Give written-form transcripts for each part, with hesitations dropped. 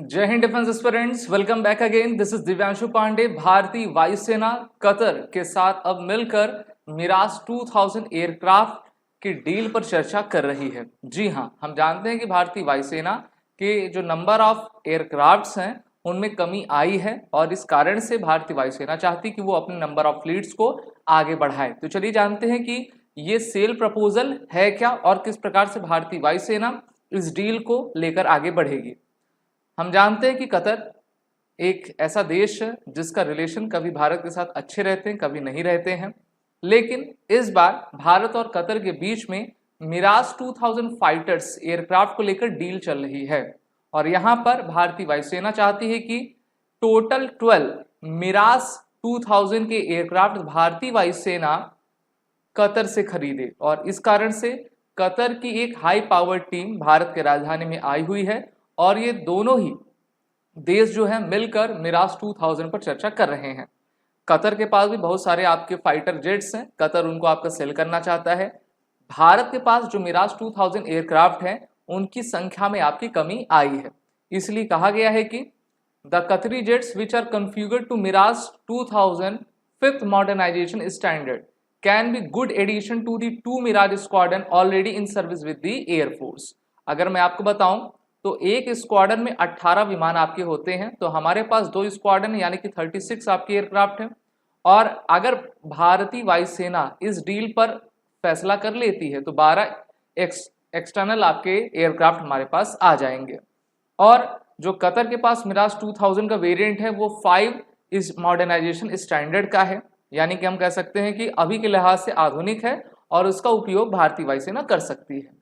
जय Hind defence aspirants, welcome back again. This is Divyanshu Pandey. भारतीय वायुसेना कतर के साथ अब मिलकर मिराज 2000 एयरक्राफ्ट की डील पर चर्चा कर रही है। जी हां, हम जानते हैं कि भारतीय वायुसेना के जो नंबर ऑफ एयरक्राफ्ट्स हैं उनमें कमी आई है और इस कारण से भारतीय वायुसेना चाहती कि वो अपने नंबर ऑफ फ्लीट्स को आगे बढ़ाए। तो चलिए जानते हैं कि ये सेल प्रपोजल है क्या और किस प्रकार से भारतीय वायुसेना इस डील को लेकर आगे बढ़ेगी। हम जानते हैं कि कतर एक ऐसा देश है जिसका रिलेशन कभी भारत के साथ अच्छे रहते हैं, कभी नहीं रहते हैं, लेकिन इस बार भारत और कतर के बीच में मिराज 2000 फाइटर्स एयरक्राफ्ट को लेकर डील चल रही है और यहां पर भारतीय वायुसेना चाहती है कि टोटल 12 मिराज 2000 के एयरक्राफ्ट भारतीय वायुसेना कतर से खरीदे और इस कारण से कतर की एक हाई पावर टीम भारत के राजधानी में आई हुई है और ये दोनों ही देश जो है मिलकर मिराज 2000 पर चर्चा कर रहे हैं। कतर के पास भी बहुत सारे आपके फाइटर जेट्स हैं, कतर उनको आपका सेल करना चाहता है। भारत के पास जो मिराज 2000 एयरक्राफ्ट हैं उनकी संख्या में आपकी कमी आई है, इसलिए कहा गया है कि the Qatari jets which are configured to Mirage 2000 5th modernisation standard can be good addition to the 2 Mirage squadron already in service with the air force. अगर मैं आपको बताऊं तो एक स्क्वाड्रन में 18 विमान आपके होते हैं, तो हमारे पास 2 स्क्वाड्रन यानी कि 36 आपके एयरक्राफ्ट हैं और अगर भारतीय वायुसेना इस डील पर फैसला कर लेती है तो 12 एक्सटर्नल आपके एयरक्राफ्ट हमारे पास आ जाएंगे। और जो कतर के पास मिराज 2000 का वेरिएंट है वो 5 इस मॉडर्नाइजेशन स्टैंडर्ड का है, यानी कि हम कह सकते हैं कि अभी के लिहाज से आधुनिक है और उसका उपयोग भारतीय वायुसेना कर सकती है।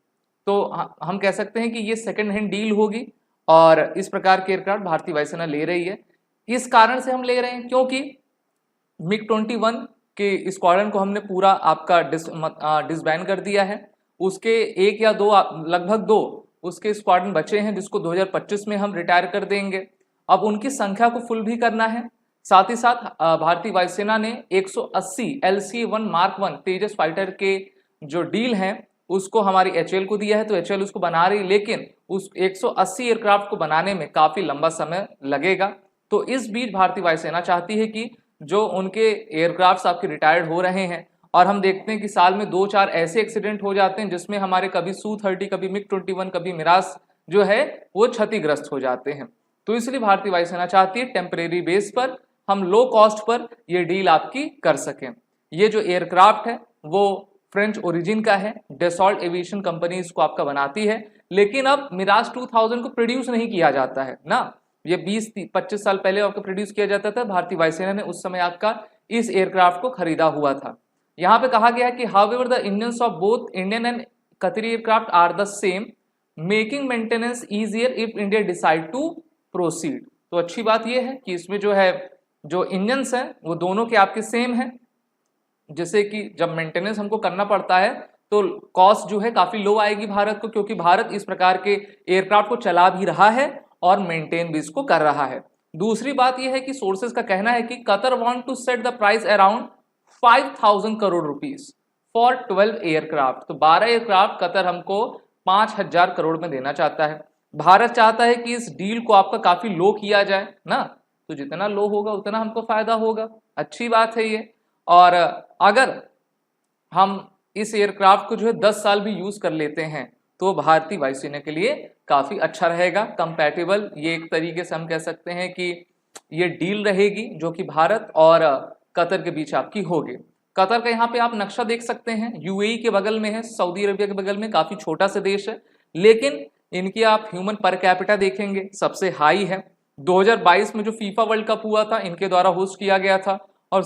तो हम कह सकते हैं कि ये सेकंड हैंड डील होगी और इस प्रकार के एयरक्राफ्ट भारतीय वायुसेना ले रही है। इस कारण से हम ले रहे हैं क्योंकि मिग 21 के स्क्वाड्रन को हमने पूरा आपका डिसबैंड कर दिया है। उसके एक या दो लगभग 2 उसके स्क्वाड्रन बचे हैं जिसको 2025 में हम रिटायर कर देंगे। अब उनकी संख्या को फुल भी करना है। साथ ही साथ भारतीय वायुसेना ने 180 LCA-1 मार्क 1 तेजस फाइटर के जो डील हैं उसको हमारी HAL को दिया है, तो HAL उसको बना रही, लेकिन उस 180 एयरक्राफ्ट को बनाने में काफी लंबा समय लगेगा। तो इस बीच भारतीय वायुसेना चाहती है कि जो उनके एयरक्राफ्ट आपके रिटायर्ड हो रहे हैं और हम देखते हैं कि साल में 2-4 ऐसे एक्सीडेंट हो जाते हैं जिसमें हमारे कभी Su-30, कभी मिग 21, कभी मिराज जो है वो क्षतिग्रस्त हो जाते हैं। तो इसलिए भारतीय वायुसेना चाहती है टेम्परेरी बेस पर हम लो कॉस्ट पर ये डील आपकी कर सकें। ये जो एयरक्राफ्ट है वो फ्रेंच ओरिजिन का है, डेसॉल्ट एविएशन कंपनी इसको आपका बनाती है, लेकिन अब मिराज 2000 को प्रोड्यूस नहीं किया जाता है ना। ये 20-25 साल पहले आपको प्रोड्यूस किया जाता था, भारतीय वायुसेना ने उस समय आपका इस एयरक्राफ्ट को खरीदा हुआ था। यहाँ पे कहा गया है कि however the engines of both Indian and Qatari aircraft are the same, making maintenance easier if India decide to proceed. तो अच्छी बात यह है कि इसमें जो है जो इंजन्स हैं वो दोनों के आपके सेम हैं, जैसे कि जब मेंटेनेंस हमको करना पड़ता है तो कॉस्ट जो है काफी लो आएगी भारत को, क्योंकि भारत इस प्रकार के एयरक्राफ्ट को चला भी रहा है और मेंटेन भी इसको कर रहा है। दूसरी बात यह है कि सोर्सेज का कहना है कि Qatar want to set the price around 5000 crore rupees for 12 aircraft. तो 12 एयरक्राफ्ट कतर हमको 5000 करोड़ में देना चाहता है। भारत चाहता है कि इस डील को आपका काफी लो किया जाए ना, तो जितना लो होगा उतना हमको फायदा होगा। अच्छी बात है ये। और अगर हम इस एयरक्राफ्ट को जो है 10 साल भी यूज कर लेते हैं तो भारतीय वायुसेना के लिए काफी अच्छा रहेगा, कंपैटिबल। ये एक तरीके से हम कह सकते हैं कि ये डील रहेगी जो कि भारत और कतर के बीच आपकी होगी। कतर का यहाँ पे आप नक्शा देख सकते हैं, यूएई के बगल में है, सऊदी अरबिया के बगल में, काफी छोटा सा देश है, लेकिन इनकी आप ह्यूमन पर कैपिटा देखेंगे सबसे हाई है। 2022 में जो फीफा वर्ल्ड कप हुआ था इनके द्वारा होस्ट किया गया था। और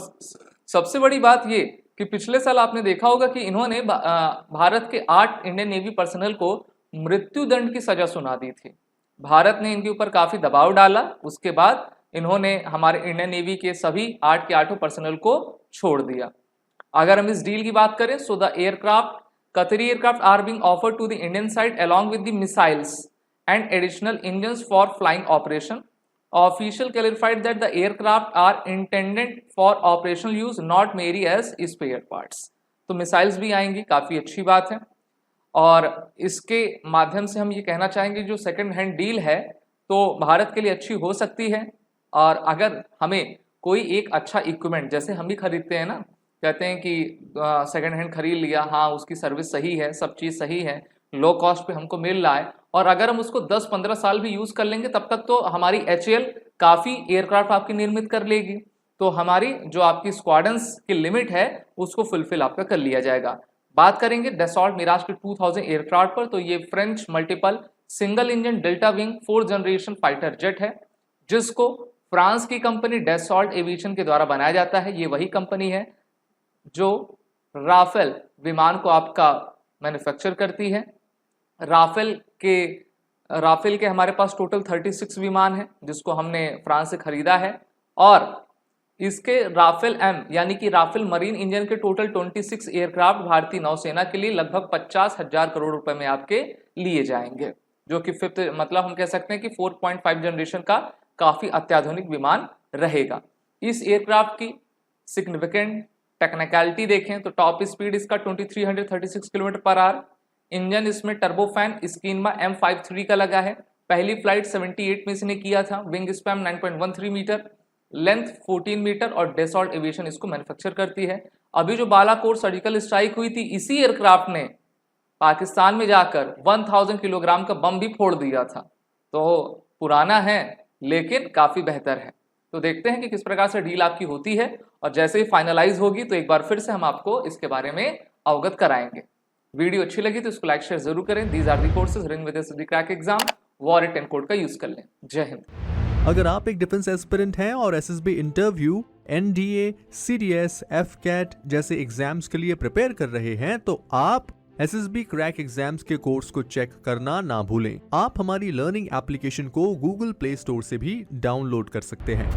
सबसे बड़ी बात ये कि पिछले साल आपने देखा होगा कि इन्होंने भारत के 8 इंडियन नेवी पर्सनल को मृत्यु दंड की सजा सुना दी थी। भारत ने इनके ऊपर काफी दबाव डाला, उसके बाद इन्होंने हमारे इंडियन नेवी के सभी 8 के 8 पर्सनल को छोड़ दिया। अगर हम इस डील की बात करें, so the aircraft Qatari aircraft are being offered to the Indian side along with the missiles and additional engines for flying operation. Official clarified that the aircraft are intended for operational use, not merely as spare parts। तो missiles भी आएंगी, काफी अच्छी बात है। और इसके माध्यम से हम ये कहना चाहेंगे जो सेकंड हैंड डील है तो भारत के लिए अच्छी हो सकती है। और अगर हमें कोई एक अच्छा इक्विपमेंट, जैसे हम भी खरीदते हैं ना, कहते हैं कि सेकंड हैंड खरीद लिया, हाँ उसकी सर्विस सही है, सब चीज़ सही है, लो कॉस्ट पे हमको मिल रहा है, और अगर हम उसको 10-15 साल भी यूज़ कर लेंगे तब तक तो हमारी HAL काफ़ी एयरक्राफ्ट आपकी निर्मित कर लेगी, तो हमारी जो आपकी स्क्वाड्रंस की लिमिट है उसको फुलफिल आपका कर लिया जाएगा। बात करेंगे डसॉल्ट मिराज के 2000 एयरक्राफ्ट पर, तो ये French multiple single engine delta wing 4th generation fighter jet है, जिसको फ्रांस की कंपनी डसॉल्ट एविएशन के द्वारा बनाया जाता है। ये वही कंपनी है जो राफेल विमान को आपका मैन्युफैक्चर करती है। राफेल के हमारे पास टोटल 36 विमान है जिसको हमने फ्रांस से खरीदा है, और इसके राफेल एम यानी कि राफेल मरीन इंजन के टोटल 26 एयरक्राफ्ट भारतीय नौसेना के लिए लगभग 50,000 करोड़ रुपए में आपके लिए जाएंगे, जो कि फिफ्थ मतलब हम कह सकते हैं कि 4.5 जनरेशन का काफी अत्याधुनिक विमान रहेगा। इस एयरक्राफ्ट की सिग्निफिकेंट टेक्निकलिटी देखें तो टॉप स्पीड इसका 2336 किलोमीटर पर आवर, इंजन इसमें टर्बोफैन स्कीमा M53 का लगा है, पहली फ्लाइट 78 में इसने किया था, wing span 9.13 metre, length 14 metre, और डसॉल्ट एविएशन इसको मैन्युफैक्चर करती है। अभी जो बालाकोट सर्जिकल स्ट्राइक हुई थी, इसी एयरक्राफ्ट ने पाकिस्तान में जाकर 1000 किलोग्राम का बम भी फोड़ दिया था, तो पुराना है लेकिन काफी बेहतर है। तो देखते हैं कि किस प्रकार से डील आपकी होती है, और जैसे ही फाइनलाइज होगी तो एक बार फिर से हम आपको इसके बारे में अवगत कराएंगे। वीडियो अच्छी लगी तो इसको लाइक शेयर जरूर करें। These are the courses run with the crack exam, war 10 code का यूज कर लें। जय हिंद। अगर आप एक डिफेंस एस्पिरेंट हैं और SSB interview, NDA, CDS, FCAT जैसे एग्जाम्स के लिए प्रिपेयर कर रहे हैं तो आप SSB क्रैक एग्जाम्स के कोर्स को चेक करना ना भूलें। आप हमारी लर्निंग एप्लीकेशन को Google Play Store से भी डाउनलोड कर सकते हैं।